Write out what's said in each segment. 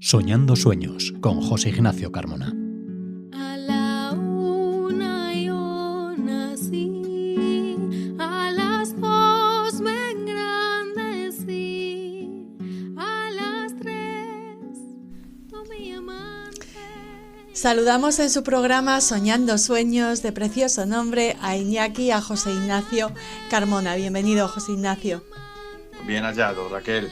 Soñando sueños con José Ignacio Carmona. A la una yo nací, a las dos me engrandecí, a las tres tomé amante. Saludamos en su programa Soñando Sueños, de precioso nombre, a Iñaki y a José Ignacio Carmona. Bienvenido, José Ignacio. Bien hallado, Raquel.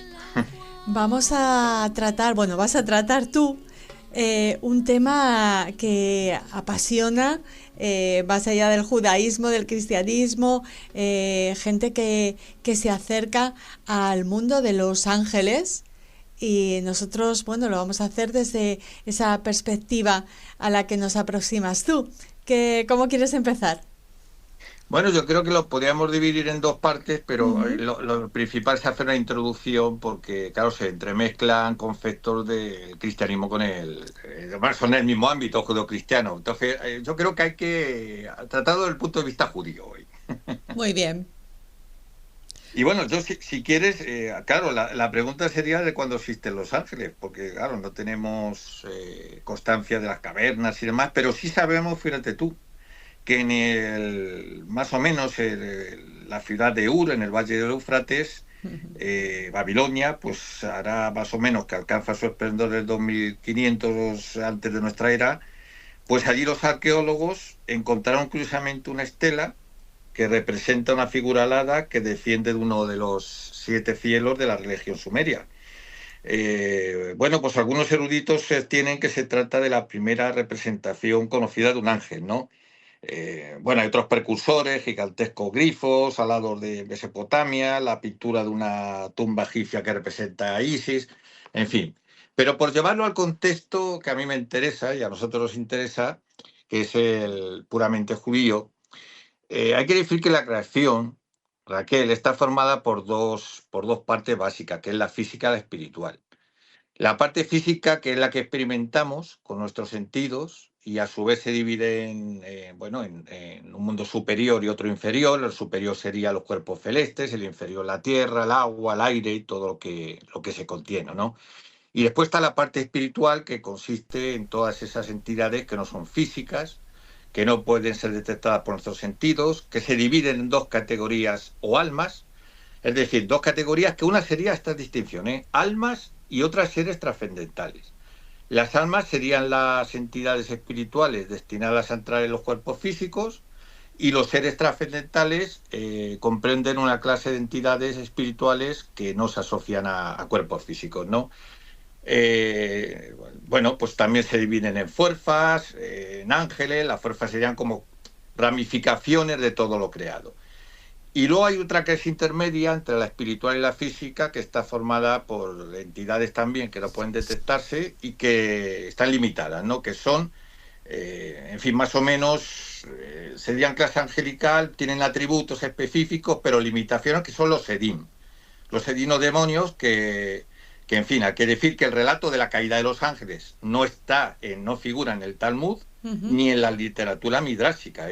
Vas a tratar tú un tema que apasiona, más allá del judaísmo, del cristianismo, gente que se acerca al mundo de los ángeles. Y nosotros, lo vamos a hacer desde esa perspectiva a la que nos aproximas tú. ¿Cómo quieres empezar? Bueno, yo creo que lo podríamos dividir en dos partes, pero lo principal es hacer una introducción porque, claro, se entremezclan conceptos del cristianismo con además son en el mismo ámbito judeocristiano. Entonces, yo creo que hay que tratarlo desde el punto de vista judío hoy. Muy bien. Y bueno, yo si quieres, claro, la pregunta sería de cuándo existen los ángeles, porque claro, no tenemos constancia de las cavernas y demás, pero sí sabemos, fíjate tú, que más o menos la ciudad de Ur, en el valle del Éufrates, Babilonia, pues hará más o menos que alcanza su esplendor del 2500 antes de nuestra era, pues allí los arqueólogos encontraron curiosamente una estela que representa una figura alada que desciende de uno de los 7 cielos de la religión sumeria. Pues algunos eruditos sostienen que se trata de la primera representación conocida de un ángel, ¿no? Hay otros precursores, gigantescos grifos, alados de Mesopotamia, la pintura de una tumba egipcia que representa a Isis, en fin. Pero por llevarlo al contexto que a mí me interesa y a nosotros nos interesa, que es el puramente judío, hay que decir que la creación, Raquel, está formada por dos partes básicas, que es la física y la espiritual. La parte física, que es la que experimentamos con nuestros sentidos, y a su vez se divide en un mundo superior y otro inferior. El superior sería los cuerpos celestes, el inferior la tierra, el agua, el aire y todo lo que se contiene, ¿no? Y después está la parte espiritual, que consiste en todas esas entidades que no son físicas, que no pueden ser detectadas por nuestros sentidos, que se dividen en dos categorías o almas, es decir, dos categorías, que una sería esta distinción, almas y otras seres trascendentales. Las almas serían las entidades espirituales destinadas a entrar en los cuerpos físicos, y los seres trascendentales comprenden una clase de entidades espirituales que no se asocian a cuerpos físicos, ¿no? Pues también se dividen en fuerzas, en ángeles. Las fuerzas serían como ramificaciones de todo lo creado. Y luego hay otra que es intermedia entre la espiritual y la física, que está formada por entidades también que no pueden detectarse y que están limitadas, ¿no? Que son, más o menos, serían clase angelical, tienen atributos específicos, pero limitaciones, que son los Edim. Los Edim o demonios que hay que decir que el relato de la caída de los ángeles no figura en el Talmud ni en la literatura midrásica,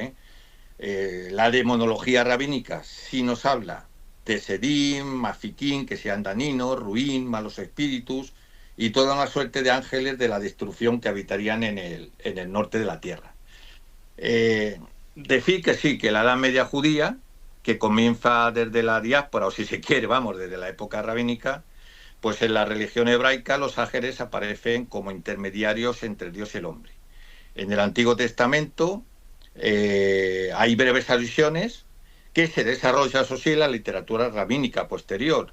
la demonología rabínica sí nos habla de Sedim, Mafiquín, que sean daninos, ruín, malos espíritus y toda una suerte de ángeles de la destrucción que habitarían en el norte de la tierra. Decir que sí, que la Edad Media judía, que comienza desde la diáspora, o si se quiere, desde la época rabínica, pues en la religión hebraica los ángeles aparecen como intermediarios entre Dios y el hombre. En el Antiguo Testamento hay breves alusiones que se desarrolla, eso sí, en la literatura rabínica posterior.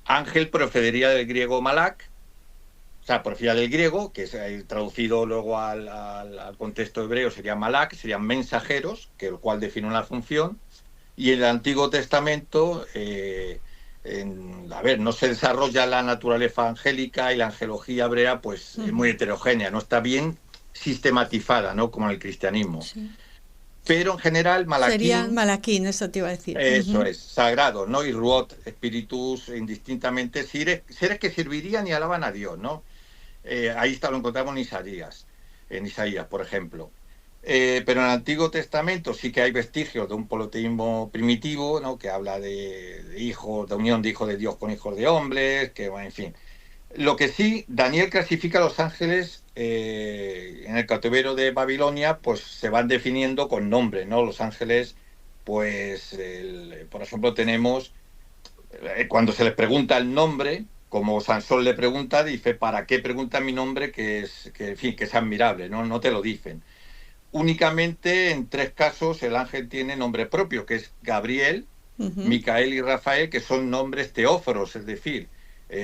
Ángel procedería del griego malak, procedía del griego, que es traducido luego al contexto hebreo, sería malak, serían mensajeros, el cual define una función. Y en el Antiguo Testamento, no se desarrolla la naturaleza angélica, y la angelología hebrea pues es muy heterogénea, no está bien sistematizada, ¿no? Como en el cristianismo. Sí. Pero en general, Malaquín... Sería Malaquín, eso te iba a decir. Eso es, sagrado, ¿no? Y Ruot, espíritus indistintamente, seres que servirían y alaban a Dios, ¿no? Ahí lo encontramos en Isaías, por ejemplo. Pero en el Antiguo Testamento sí que hay vestigios de un politeísmo primitivo, ¿no? Que habla de hijos, de unión de hijos de Dios con hijos de hombres, que, en fin... Lo que sí, Daniel clasifica a los ángeles en el cautiverio de Babilonia, pues se van definiendo con nombres, ¿no? Los ángeles, pues, por ejemplo, tenemos, cuando se les pregunta el nombre, como Sansón le pregunta, dice, ¿para qué pregunta mi nombre? En fin, que es admirable, ¿no? No te lo dicen. Únicamente en 3 casos el ángel tiene nombre propio, que es Gabriel, Micael y Rafael, que son nombres teóforos, es decir,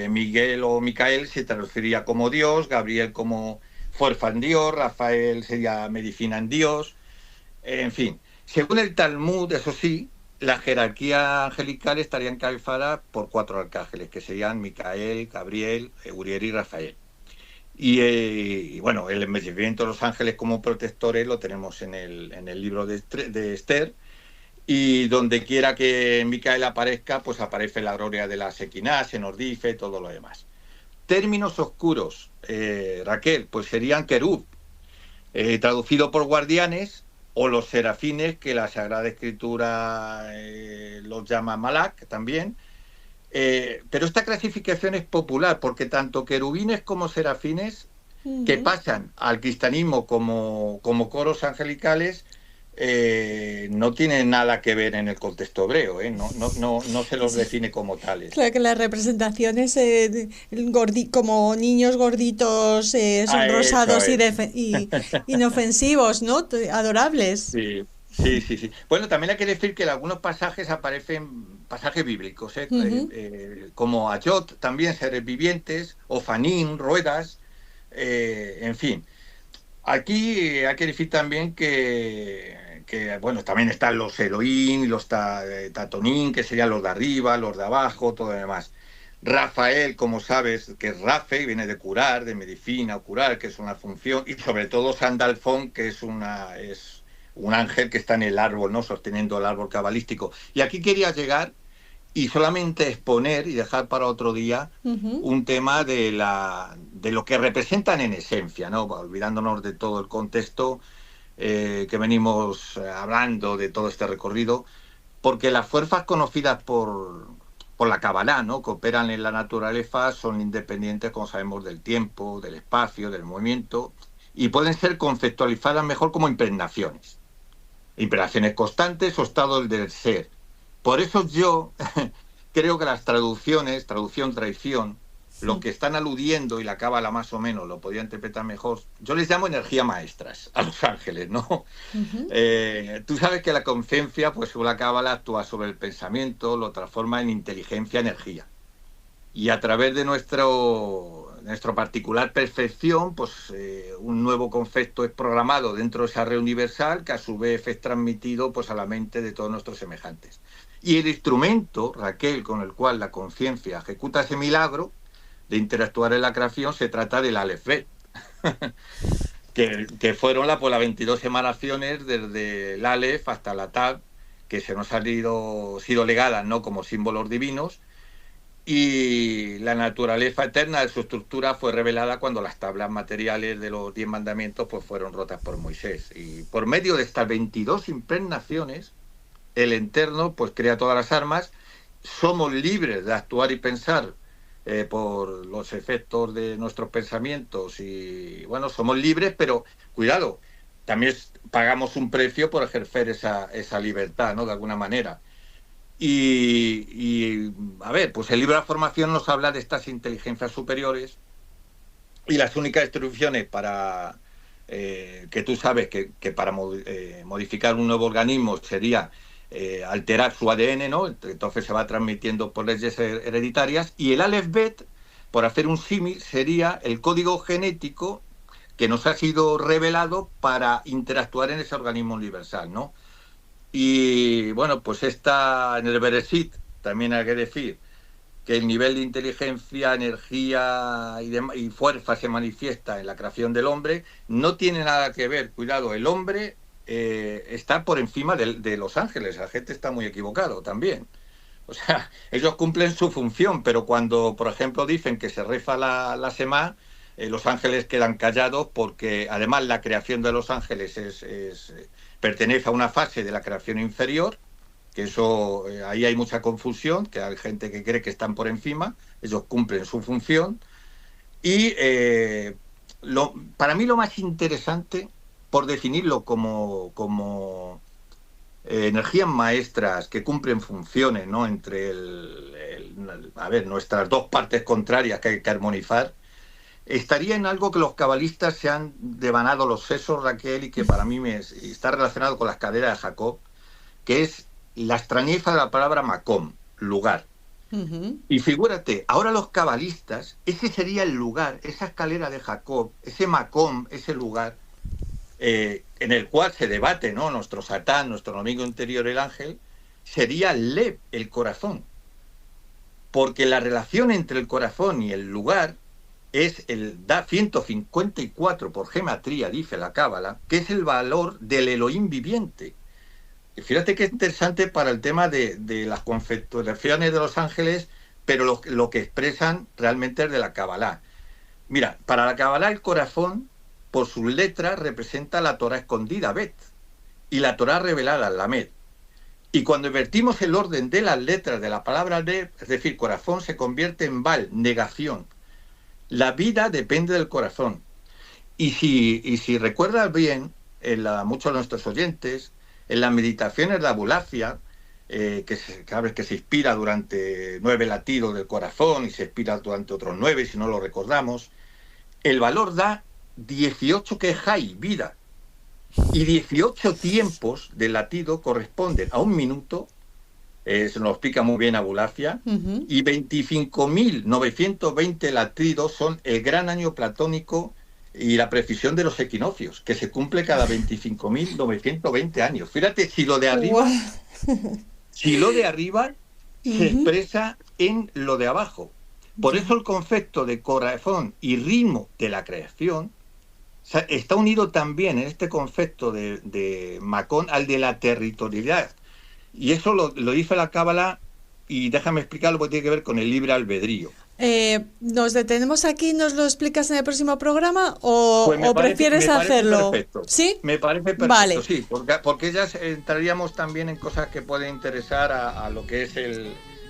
Miguel o Micael se traduciría como Dios, Gabriel como fuerza en Dios, Rafael sería medicina en Dios, en fin. Según el Talmud, eso sí, la jerarquía angelical estaría encabezada por 4 arcángeles, que serían Micael, Gabriel, Uriel y Rafael. Y bueno, el embellecimiento de los ángeles como protectores lo tenemos en el libro de Esther, y donde quiera que Micael aparezca, pues aparece la gloria de la Sequiná, se nos dice todo lo demás. Términos oscuros, Raquel, pues serían querub, traducido por guardianes, o los serafines, que la Sagrada Escritura los llama malak también. Pero esta clasificación es popular, porque tanto querubines como serafines, que pasan al cristianismo como coros angelicales, no tienen nada que ver en el contexto hebreo, no se los define como tales. Claro que las representaciones como niños gorditos son rosados y inofensivos, ¿no? Adorables. Sí. Bueno, también hay que decir que en algunos pasajes aparecen pasajes bíblicos, como Ayot, también seres vivientes, o Fanín, ruedas, en fin. Aquí hay que decir también que bueno, también están los Elohim, los Tatonín, que serían los de arriba, los de abajo, todo lo demás. Rafael, como sabes, que es Rafe, viene de curar, de medicina o curar, que es una función, y sobre todo Sandalfón, que es un ángel que está en el árbol, ¿no? Sosteniendo el árbol cabalístico. Y aquí quería llegar y solamente exponer y dejar para otro día un tema de lo que representan en esencia, ¿no? Olvidándonos de todo el contexto que venimos hablando de todo este recorrido, porque las fuerzas conocidas por la Kabbalah, ¿no? Que operan en la naturaleza, son independientes, como sabemos, del tiempo, del espacio, del movimiento, y pueden ser conceptualizadas mejor como impregnaciones constantes o estados del ser. Por eso yo creo que las traducciones, traducción, traición, lo que están aludiendo, y la Cábala más o menos lo podía interpretar mejor, yo les llamo energía maestras a los ángeles, ¿no? Tú sabes que la conciencia, pues la Cábala actúa sobre el pensamiento, lo transforma en inteligencia, energía. Y a través de nuestro particular perfección, pues un nuevo concepto es programado dentro de esa red universal, que a su vez es transmitido pues a la mente de todos nuestros semejantes. Y el instrumento, Raquel, con el cual la conciencia ejecuta ese milagro de interactuar en la creación, se trata del Aleph Bet, que fueron las 22 emanaciones desde el Aleph hasta la Tab, que se nos han sido legadas, ¿no?, como símbolos divinos. Y la naturaleza eterna de su estructura fue revelada cuando las tablas materiales de los 10 mandamientos pues fueron rotas por Moisés. Y por medio de estas 22 impregnaciones, el Eterno pues crea todas las armas. Somos libres de actuar y pensar por los efectos de nuestros pensamientos. Y bueno, somos libres, pero cuidado, también pagamos un precio por ejercer esa libertad, ¿no?, de alguna manera. Y a ver, pues el libro de la formación nos habla de estas inteligencias superiores, y las únicas instrucciones para que tú sabes que para modificar un nuevo organismo sería alterar su ADN, ¿no? Entonces se va transmitiendo por leyes hereditarias, y el Aleph Bet, por hacer un símil, sería el código genético que nos ha sido revelado para interactuar en ese organismo universal, ¿no? Y bueno, pues en el Bereshit también hay que decir que el nivel de inteligencia, energía y fuerza se manifiesta en la creación del hombre. No tiene nada que ver, cuidado, el hombre está por encima de los ángeles. La gente está muy equivocado también. O sea, ellos cumplen su función, pero cuando, por ejemplo, dicen que se reza la Semá, los ángeles quedan callados, porque además la creación de los ángeles pertenece a una fase de la creación inferior, que eso ahí hay mucha confusión, que hay gente que cree que están por encima. Ellos cumplen su función, Y para mí lo más interesante, por definirlo como energías maestras que cumplen funciones, ¿no?, entre nuestras dos partes contrarias que hay que armonizar, estaría en algo que los cabalistas se han devanado los sesos, Raquel, y que para mí está relacionado con las caderas de Jacob, que es la extrañeza de la palabra Macom, lugar. Ujú. Y figúrate, ahora los cabalistas, ese sería el lugar, esa escalera de Jacob, ese Macom, ese lugar, en el cual se debate, ¿no?, nuestro Satán, nuestro enemigo interior, el ángel, sería el Lev, el corazón. Porque la relación entre el corazón y el lugar da 154 por gematría, dice la Cábala, que es el valor del Elohim viviente. Y fíjate que es interesante para el tema de las configuraciones de los ángeles, pero lo que expresan realmente es de la Cábala. Mira, para la Cábala el corazón, por sus letras, representa la Torah escondida, Bet, y la Torah revelada, Lamed. Y cuando invertimos el orden de las letras de la palabra Lev, es decir, corazón, se convierte en Bal, negación. La vida depende del corazón. Y si recuerdas bien, muchos de nuestros oyentes, en las meditaciones de Abulafia, cada vez que se inspira durante 9 latidos del corazón y se expira durante otros 9, si no lo recordamos, el valor da 18 que es Jai, vida. Y 18 tiempos del latido corresponden a un minuto, se nos explica muy bien Abulafia, Ujú. y 25.920 latidos son el gran año platónico y la precisión de los equinoccios, que se cumple cada 25.920 años. Fíjate, si lo de arriba se expresa en lo de abajo. Por eso el concepto de corazón y ritmo de la creación está unido también en este concepto de Macón al de la territorialidad. Y eso lo dice la Cábala, y déjame explicarlo porque tiene que ver con el libre albedrío. ¿Nos detenemos aquí? ¿Nos lo explicas en el próximo programa o, Pues o prefieres me parece hacerlo? perfecto. ¿Sí? Me parece perfecto, Vale. sí, porque ya entraríamos también en cosas que pueden interesar a lo que es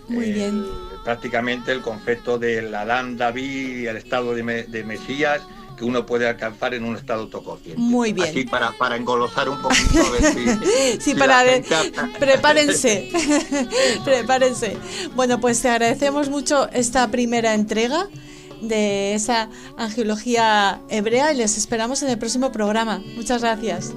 Muy bien. prácticamente el concepto del Adán David y el estado de Mesías, que uno puede alcanzar en un estado autoconsciente. Muy bien. Así para engolosar un poquito, a ver Sí, si para la gente... prepárense. Prepárense. Bueno, pues te agradecemos mucho esta primera entrega de esa angiología hebrea y les esperamos en el próximo programa. Muchas gracias.